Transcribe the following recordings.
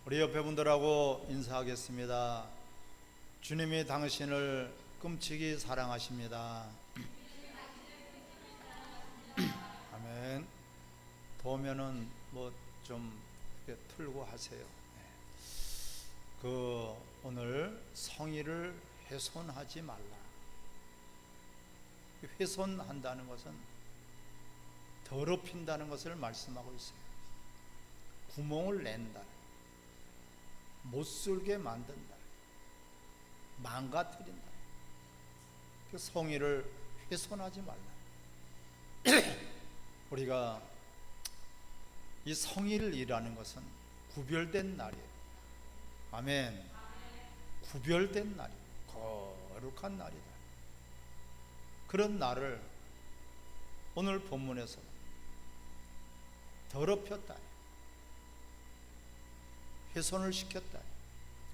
우리 옆에 분들하고 인사하겠습니다. 주님이 당신을 끔찍이 사랑하십니다. 아멘. 보면은 뭐 좀 틀고 하세요. 오늘 성의를 훼손하지 말라. 훼손한다는 것은 더럽힌다는 것을 말씀하고 있어요. 구멍을 낸다, 못쓸게 만든다, 망가뜨린다. 그 성의를 훼손하지 말라. 우리가 이 성일이라는 것은 구별된 날이에요. 아멘. 구별된 날이에요. 거룩한 날이다. 그런 날을 오늘 본문에서 더럽혔다, 훼손을 시켰다.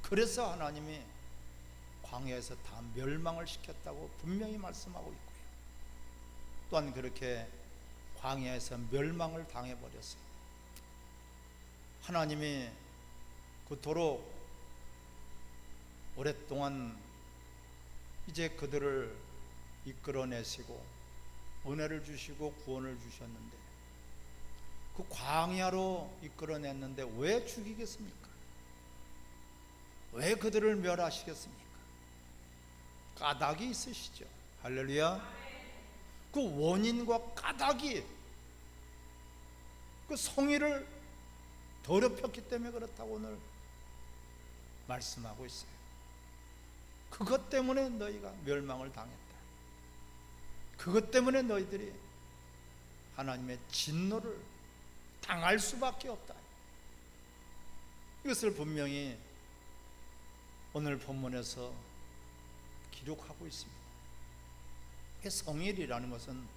그래서 하나님이 광야에서 다 멸망을 시켰다고 분명히 말씀하고 있고요. 또한 그렇게 광야에서 멸망을 당해버렸어요. 하나님이 그토록 오랫동안 이제 그들을 이끌어내시고 은혜를 주시고 구원을 주셨는데, 그 광야로 이끌어냈는데 왜 죽이겠습니까? 왜 그들을 멸하시겠습니까? 까닭이 있으시죠. 할렐루야. 그 원인과 까닭이 그 성의를 더럽혔기 때문에 그렇다고 오늘 말씀하고 있어요. 그것 때문에 너희가 멸망을 당했다. 그것 때문에 너희들이 하나님의 진노를 당할 수밖에 없다. 이것을 분명히 오늘 본문에서 기록하고 있습니다. 성일이라는 것은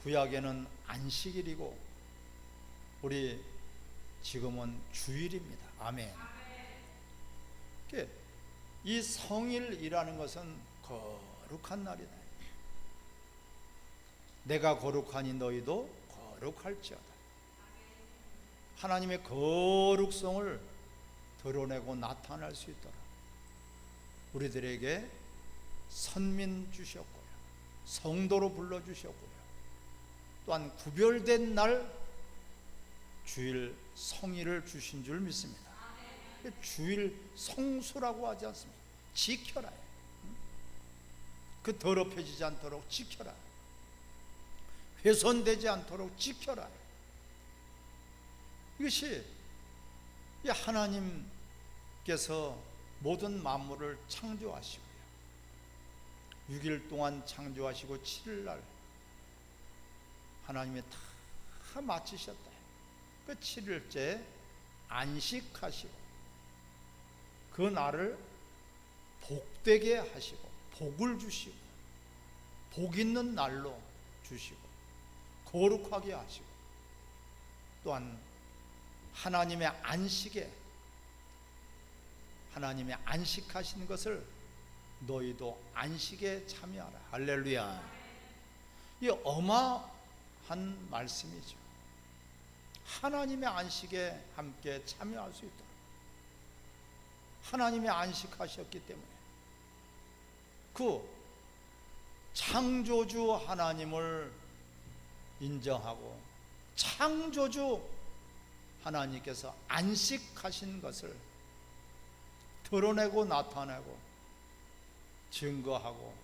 구약에는 안식일이고 우리 지금은 주일입니다. 아멘. 이 성일이라는 것은 거룩한 날이다. 내가 거룩하니 너희도 거룩할지어다. 하나님의 거룩성을 드러내고 나타날 수 있도록 우리들에게 선민 주셨고요, 성도로 불러주셨고요, 또한 구별된 날 주일 성일을 주신 줄 믿습니다. 주일 성수라고 하지 않습니까? 지켜라. 그 더럽혀지지 않도록 지켜라. 훼손되지 않도록 지켜라. 이것이 하나님께서 모든 만물을 창조하시고요, 6일 동안 창조하시고 7일날 하나님이 다 마치셨다. 그 7일째 안식하시고 그 날을 복되게 하시고 복을 주시고 복 있는 날로 주시고 거룩하게 하시고, 또한 하나님의 안식에, 하나님의 안식하신 것을 너희도 안식에 참여하라. 할렐루야. 이 어마한 말씀이죠. 하나님의 안식에 함께 참여할 수 있도록 하나님의 안식하셨기 때문에 그 창조주 하나님을 인정하고 창조주 하나님께서 안식하신 것을 드러내고 나타내고 증거하고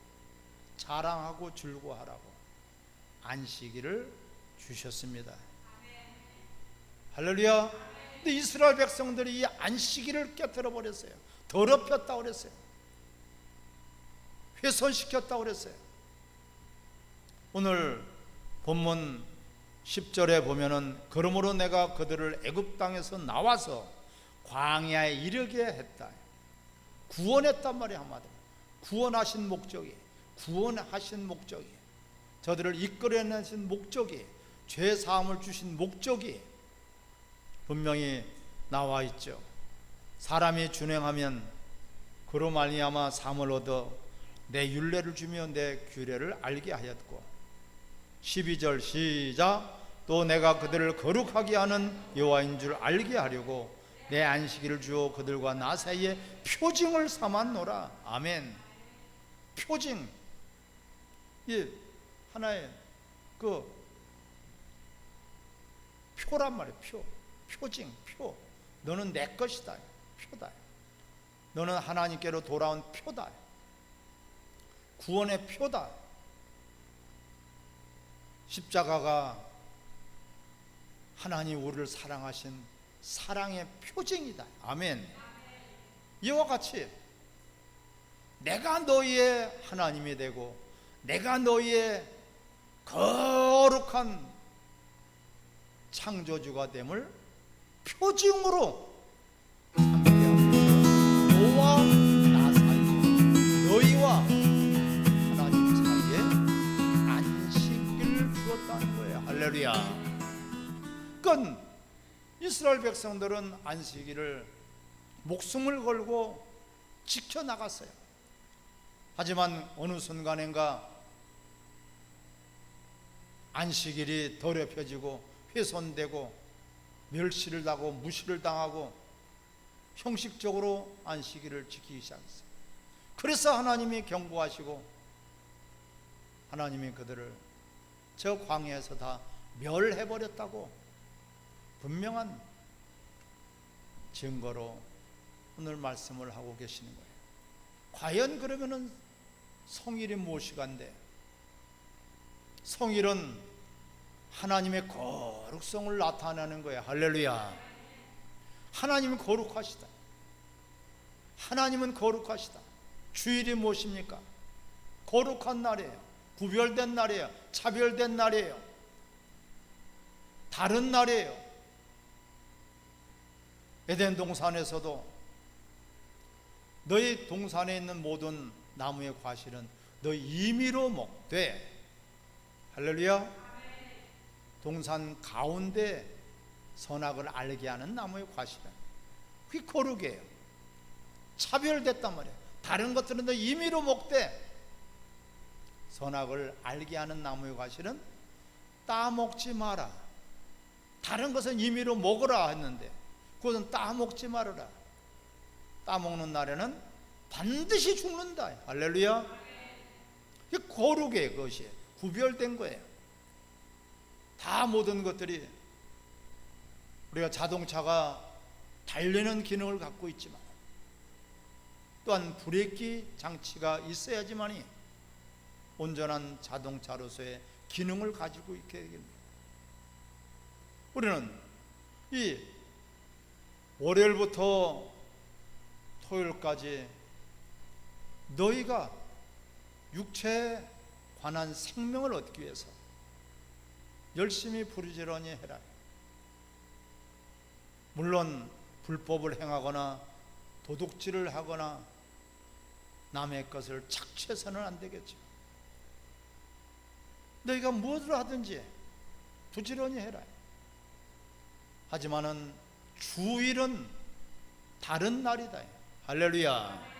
자랑하고 즐거워하라고 안식일을 주셨습니다. 할렐루야. 근데 이스라엘 백성들이 이 안식일을 깨뜨려 버렸어요. 더럽혔다고 그랬어요. 훼손시켰다고 그랬어요. 오늘 본문 10절에 보면은 그러므로 내가 그들을 애굽 땅에서 나와서 광야에 이르게 했다. 구원했단 말이야. 한마디로 구원하신 목적이, 구원하신 목적이, 저들을 이끌어내신 목적이, 죄 사함을 주신 목적이 분명히 나와 있죠. 사람이 준행하면 그로 말미암아 사함을 얻어 내 율례를 주며 내 규례를 알게 하였고, 12절 시작. 또 내가 그들을 거룩하게 하는 여호와인 줄 알게 하려고 내 안식일을 주어 그들과 나 사이에 표징을 삼았노라. 아멘. 표징, 이 하나의 그 표란 말이에요. 표징, 표. 너는 내 것이다. 표다. 너는 하나님께로 돌아온 표다. 구원의 표다. 십자가가 하나님 우리를 사랑하신 사랑의 표징이다. 아멘. 이와 같이 내가 너희의 하나님이 되고 내가 너희의 거룩한 창조주가 됨을 표징으로 너와 나 사이에, 너희와 하나님 사이에 안식일을 주었다는 거예요. 할렐루야. 그건 이스라엘 백성들은 안식일을 목숨을 걸고 지켜나갔어요. 하지만 어느 순간인가 안식일이 더럽혀지고 훼손되고 멸시를 당하고 무시를 당하고 형식적으로 안식일을 지키기 시작했어요. 그래서 하나님이 경고하시고 하나님이 그들을 저 광야에서 다 멸해버렸다고 분명한 증거로 오늘 말씀을 하고 계시는 거예요. 과연 그러면은 성일이 무엇이간데? 성일은 하나님의 거룩성을 나타내는 거예요. 할렐루야. 하나님은 거룩하시다. 하나님은 거룩하시다. 주일이 무엇입니까? 거룩한 날이에요. 구별된 날이에요. 차별된 날이에요. 다른 날이에요. 에덴 동산에서도 너희 동산에 있는 모든 나무의 과실은 너희 임의로 먹되, 할렐루야. 동산 가운데 선악을 알게 하는 나무의 과실은 그게 거룩이에요. 차별됐단 말이에요. 다른 것들은 너 임의로 먹되 선악을 알게 하는 나무의 과실은 따먹지 마라. 다른 것은 임의로 먹으라 했는데 그것은 따먹지 말아라. 따먹는 날에는 반드시 죽는다. 할렐루야. 이게 거룩이에요. 그것이 구별된 거예요. 다 모든 것들이, 우리가 자동차가 달리는 기능을 갖고 있지만 또한 브레이크 장치가 있어야지만이 온전한 자동차로서의 기능을 가지고 있게 됩니다. 우리는 이 월요일부터 토요일까지 너희가 육체에 관한 생명을 얻기 위해서 열심히 부르짖으니 해라. 물론 불법을 행하거나 도둑질을 하거나 남의 것을 착취해서는 안 되겠죠. 너희가 무엇을 하든지 부지런히 해라. 하지만은 주일은 다른 날이다. 할렐루야.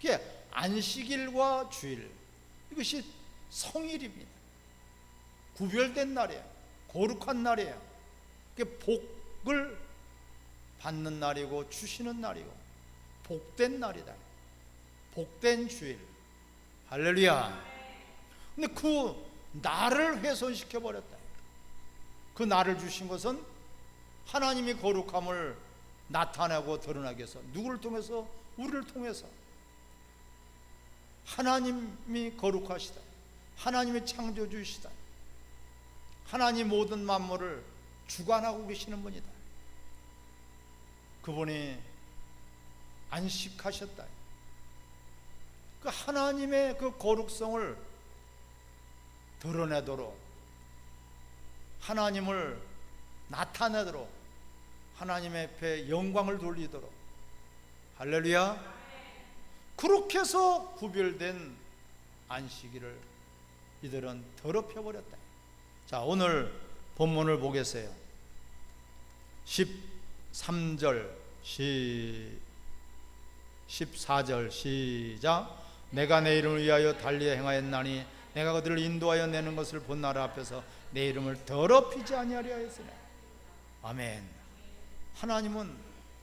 이게 안식일과 주일, 이것이 성일입니다. 구별된 날이에요. 거룩한 날이에요. 이게 복을 받는 날이고 주시는 날이고 복된 날이다. 복된 주일. 할렐루야. 근데 그 날을 훼손시켜 버렸다. 그 날을 주신 것은 하나님이 거룩함을 나타내고 드러나기 위해서, 누구를 통해서? 우리를 통해서. 하나님이 거룩하시다. 하나님이 창조주시다. 하나님 모든 만물을 주관하고 계시는 분이다. 그분이 안식하셨다. 그 하나님의 그 거룩성을 드러내도록, 하나님을 나타내도록, 하나님의 앞에 영광을 돌리도록, 할렐루야. 그렇게 해서 구별된 안식일을 이들은 더럽혀버렸다. 자, 오늘 본문을 보겠어요. 13절 14절 시작. 내가 내 이름을 위하여 달리 행하였나니 내가 그들을 인도하여 내는 것을 본 나라 앞에서 내 이름을 더럽히지 아니하려 했으나. 아멘. 하나님은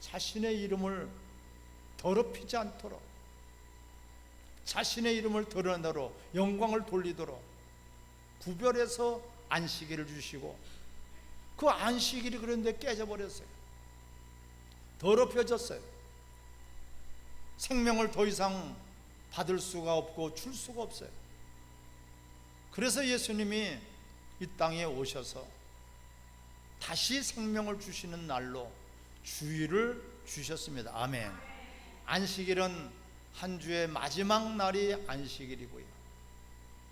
자신의 이름을 더럽히지 않도록, 자신의 이름을 드러내도록, 영광을 돌리도록 구별해서 안식일을 주시고, 그 안식일이 그런데 깨져버렸어요. 더럽혀졌어요. 생명을 더 이상 받을 수가 없고 줄 수가 없어요. 그래서 예수님이 이 땅에 오셔서 다시 생명을 주시는 날로 주일을 주셨습니다. 아멘. 안식일은 한 주의 마지막 날이 안식일이고요,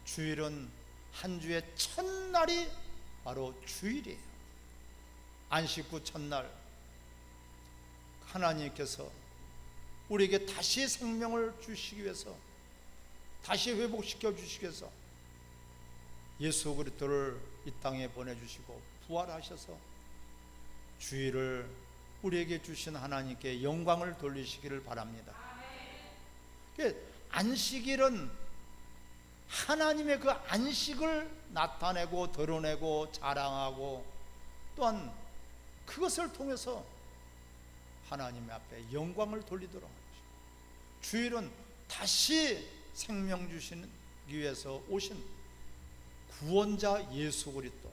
주일은 한 주의 첫날이 바로 주일이에요. 안식 후 첫날 하나님께서 우리에게 다시 생명을 주시기 위해서, 다시 회복시켜 주시기 위해서 예수 그리스도를 이 땅에 보내주시고 부활하셔서 주일을 우리에게 주신 하나님께 영광을 돌리시기를 바랍니다. 안식일은 하나님의 그 안식을 나타내고 드러내고 자랑하고, 또한 그것을 통해서 하나님 앞에 영광을 돌리도록 하죠. 주일은 다시 생명 주시기 위해서 오신 구원자 예수 그리스도,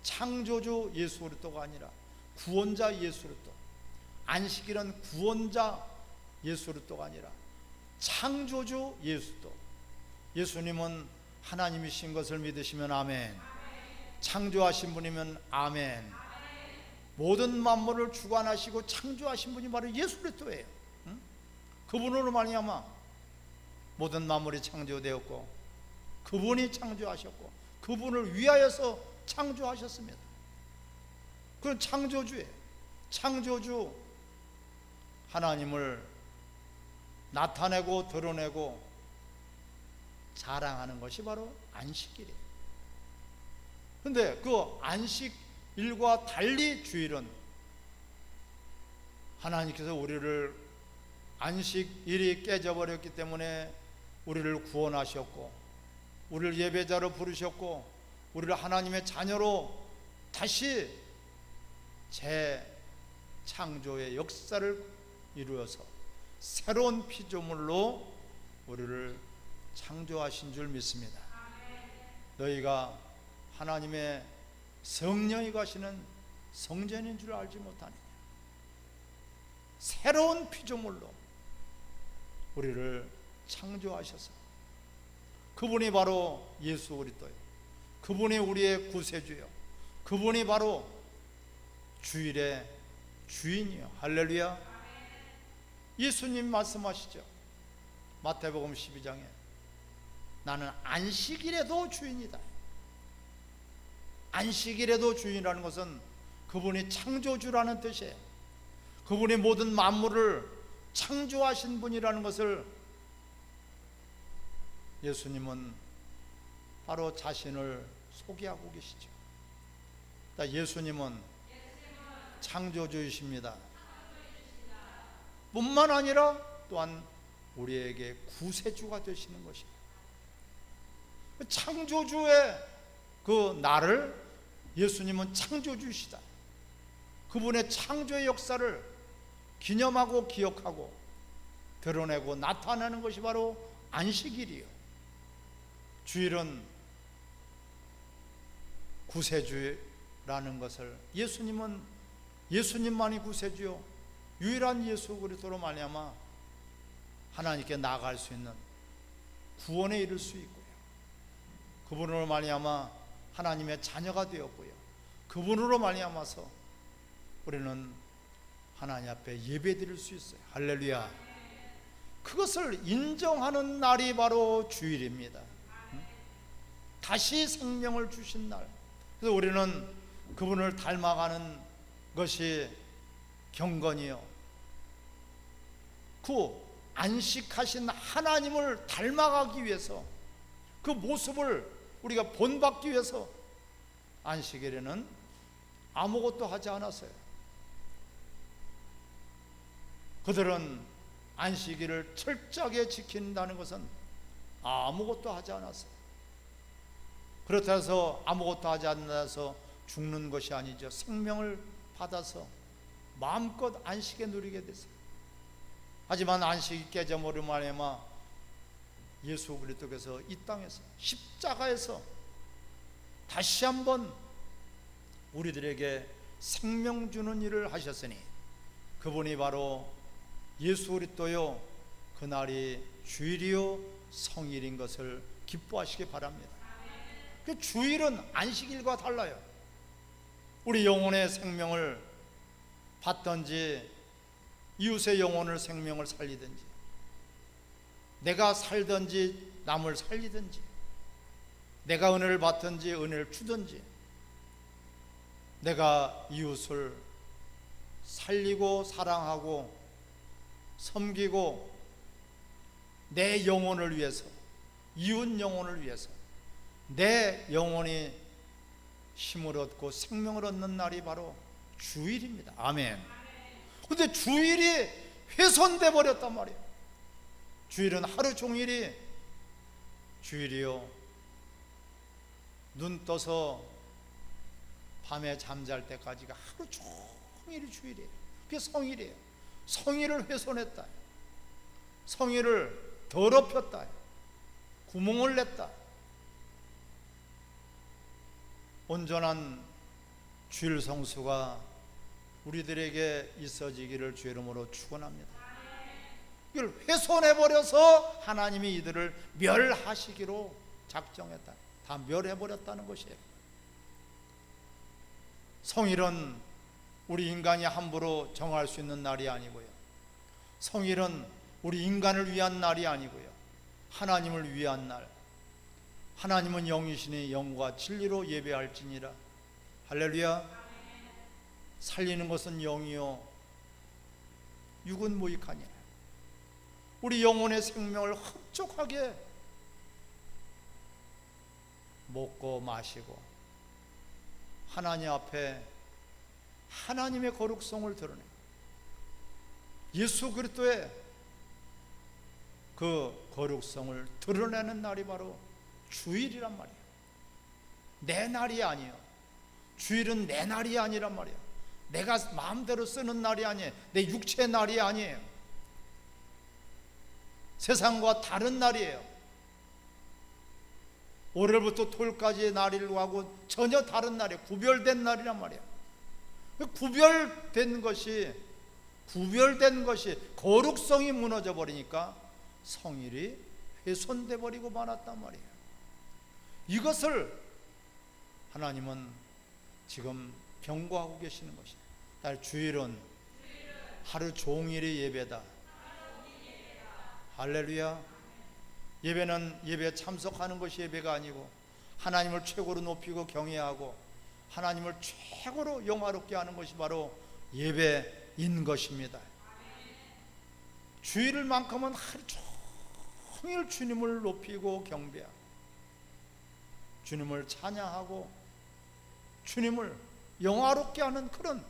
창조주 예수 그리스도가 아니라 구원자 예수 그리스도. 안식일은 구원자 예수 그리스도가 아니라 창조주 예수 그리스도. 예수님은 하나님이신 것을 믿으시면 아멘. 창조하신 분이면 아멘. 모든 만물을 주관하시고 창조하신 분이 바로 예수 그리스도예요. 그분으로 말미암아 모든 만물이 창조되었고, 그분이 창조하셨고, 그분을 위하여서 창조하셨습니다. 그건 창조주예요. 창조주 하나님을 나타내고 드러내고 자랑하는 것이 바로 안식일이에요. 그런데 그 안식일과 달리 주일은 하나님께서 우리를 안식일이 깨져버렸기 때문에 우리를 구원하셨고, 우리를 예배자로 부르셨고, 우리를 하나님의 자녀로 다시 재창조의 역사를 이루어서 새로운 피조물로 우리를 창조하신 줄 믿습니다. 너희가 하나님의 성령이 가시는 성전인 줄 알지 못하느냐. 새로운 피조물로 우리를 창조하셔서, 그분이 바로 예수 그리스도예요. 그분이 우리의 구세주요, 그분이 바로 주일의 주인이요. 할렐루야. 예수님 말씀하시죠. 마태복음 12장에 나는 안식일에도 주인이다. 안식일에도 주인이라는 것은 그분이 창조주라는 뜻이에요. 그분이 모든 만물을 창조하신 분이라는 것을 예수님은 바로 자신을 소개하고 계시죠. 예수님은 창조주이십니다. 뿐만 아니라 또한 우리에게 구세주가 되시는 것입니다. 창조주의 그 나를 예수님은 창조주이시다. 그분의 창조의 역사를 기념하고 기억하고 드러내고 나타내는 것이 바로 안식일이요. 주일은 구세주라는 것을, 예수님만이 구세주요, 유일한 예수 그리스도로 말미암아 하나님께 나아갈 수 있는 구원에 이를 수 있고요, 그분으로 말미암아 하나님의 자녀가 되었고요, 그분으로 말미암아서 우리는 하나님 앞에 예배드릴 수 있어요. 할렐루야. 그것을 인정하는 날이 바로 주일입니다. 다시 생명을 주신 날. 그래서 우리는 그분을 닮아가는 것이 경건이요, 그 안식하신 하나님을 닮아가기 위해서, 그 모습을 우리가 본받기 위해서 안식일에는 아무것도 하지 않았어요. 그들은 안식일을 철저하게 지킨다는 것은 아무것도 하지 않았어요. 그렇다 해서 아무것도 하지 않아서 죽는 것이 아니죠. 생명을 받아서 마음껏 안식에 누리게 됐어요. 하지만 안식이 깨져버린 말에만 예수 그리스도께서 이 땅에서 십자가에서 다시 한번 우리들에게 생명 주는 일을 하셨으니 그분이 바로 예수 그리스도요 그날이 주일이요 성일인 것을 기뻐하시기 바랍니다. 그 주일은 안식일과 달라요. 우리 영혼의 생명을 받든지 이웃의 영혼을 생명을 살리든지 내가 살든지 남을 살리든지 내가 은혜를 받든지 은혜를 주든지 내가 이웃을 살리고 사랑하고 섬기고 내 영혼을 위해서 이웃 영혼을 위해서 내 영혼이 힘을 얻고 생명을 얻는 날이 바로 주일입니다. 아멘. 근데 주일이 훼손돼 버렸단 말이에요. 주일은 하루 종일이 주일이요 눈 떠서 밤에 잠잘 때까지가 하루 종일이 주일이에요. 그게 성일이에요. 성일을 훼손했다, 성일을 더럽혔다, 구멍을 냈다. 온전한 주일 성수가 우리들에게 있어지기를 주의 이름으로 축원합니다. 이걸 훼손해버려서 하나님이 이들을 멸하시기로 작정했다. 다 멸해버렸다는 것이에요. 성일은 우리 인간이 함부로 정할 수 있는 날이 아니고요, 성일은 우리 인간을 위한 날이 아니고요, 하나님을 위한 날. 하나님은 영이시니 영과 진리로 예배할지니라. 할렐루야. 살리는 것은 영이요 육은 무익하니라. 우리 영혼의 생명을 흡족하게 먹고 마시고 하나님 앞에 하나님의 거룩성을 드러내 예수 그리스도의 그 거룩성을 드러내는 날이 바로 주일이란 말이에요. 내 날이 아니에요. 주일은 내 날이 아니란 말이에요. 내가 마음대로 쓰는 날이 아니에요. 내 육체의 날이 아니에요. 세상과 다른 날이에요. 월요일부터 토요일까지의 날일하고 전혀 다른 날이에요. 구별된 날이란 말이에요. 구별된 것이 거룩성이 무너져 버리니까 성일이 훼손돼 버리고 말았단 말이에요. 이것을 하나님은 지금 경고하고 계시는 것이에요. 주일은 하루 종일의 예배다. 할렐루야. 예배는 예배에 참석하는 것이 예배가 아니고 하나님을 최고로 높이고 경외하고 하나님을 최고로 영화롭게 하는 것이 바로 예배인 것입니다. 주일만큼은 하루 종일 주님을 높이고 경배하고 주님을 찬양하고 주님을 영화롭게 하는 그런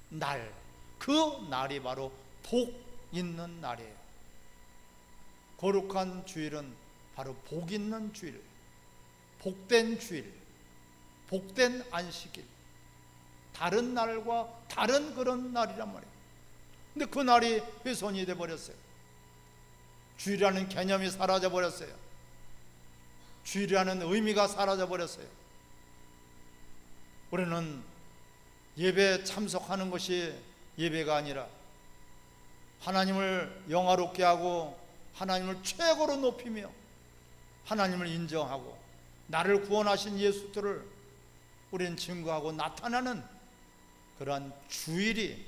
날, 그 날이 바로 복 있는 날이에요. 거룩한 주일은 바로 복 있는 주일, 복된 주일, 복된 안식일, 다른 날과 다른 그런 날이란 말이에요. 근데 그 날이 훼손이 되어버렸어요. 주일이라는 개념이 사라져버렸어요. 주일이라는 의미가 사라져버렸어요. 우리는 예배에 참석하는 것이 예배가 아니라 하나님을 영화롭게 하고 하나님을 최고로 높이며 하나님을 인정하고 나를 구원하신 예수들을 우리는 증거하고 나타나는 그러한 주일이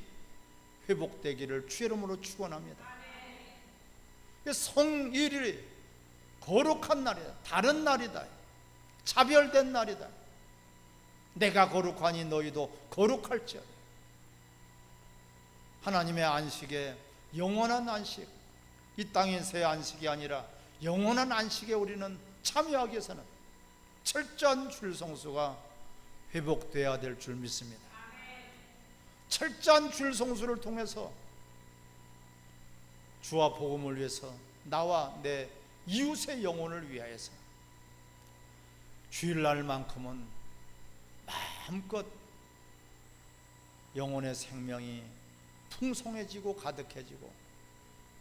회복되기를 주의 이름으로 축원합니다. 성일이 거룩한 날이다. 다른 날이다. 차별된 날이다. 내가 거룩하니 너희도 거룩할지어다. 하나님의 안식에 영원한 안식, 이 땅에서의 안식이 아니라 영원한 안식에 우리는 참여하기 위해서는 철저한 주일 성수가 회복되어야 될 줄 믿습니다. 철저한 주일 성수를 통해서 주와 복음을 위해서 나와 내 이웃의 영혼을 위하여서 주일날만큼은 마음껏 영혼의 생명이 풍성해지고 가득해지고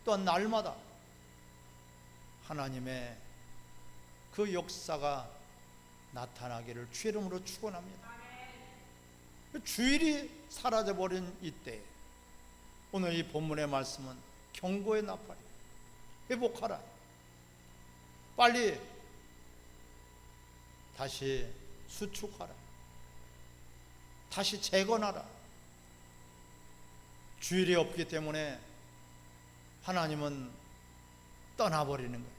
또 날마다 하나님의 그 역사가 나타나기를 주 이름으로 축원합니다. 주일이 사라져버린 이때 오늘 이 본문의 말씀은 경고의 나팔이에요. 회복하라. 빨리 다시 수축하라. 다시 재건하라. 주일이 없기 때문에 하나님은 떠나버리는 거예요.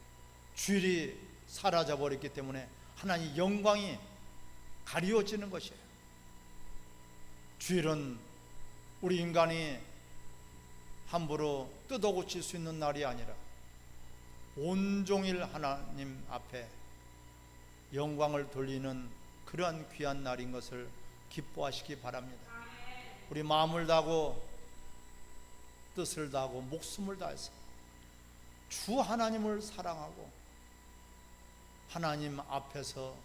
주일이 사라져버렸기 때문에 하나님 영광이 가리워지는 것이에요. 주일은 우리 인간이 함부로 뜯어고칠 수 있는 날이 아니라 온종일 하나님 앞에 영광을 돌리는 그러한 귀한 날인 것을 기뻐하시기 바랍니다. 우리 마음을 다하고 뜻을 다하고 목숨을 다해서 주 하나님을 사랑하고 하나님 앞에서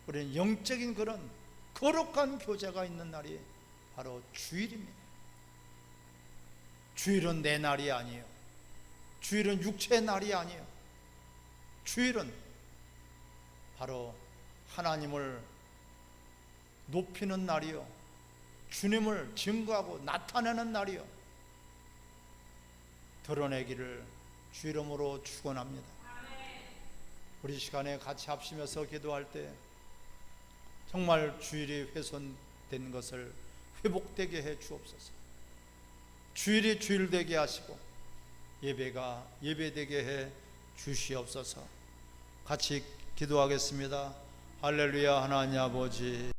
우리는 영적인 그런 거룩한 교제가 있는 날이 바로 주일입니다. 주일은 내 날이 아니에요. 주일은 육체의 날이 아니에요. 주일은 바로 하나님을 높이는 날이요, 주님을 증거하고 나타내는 날이요, 드러내기를 주 이름으로 축원합니다. 우리 시간에 같이 합심해서 기도할 때 정말 주일이 훼손된 것을 회복되게 해 주옵소서. 주일이 주일되게 하시고 예배가 예배되게 해 주시옵소서. 같이 기도하겠습니다. 할렐루야. 하나님 아버지,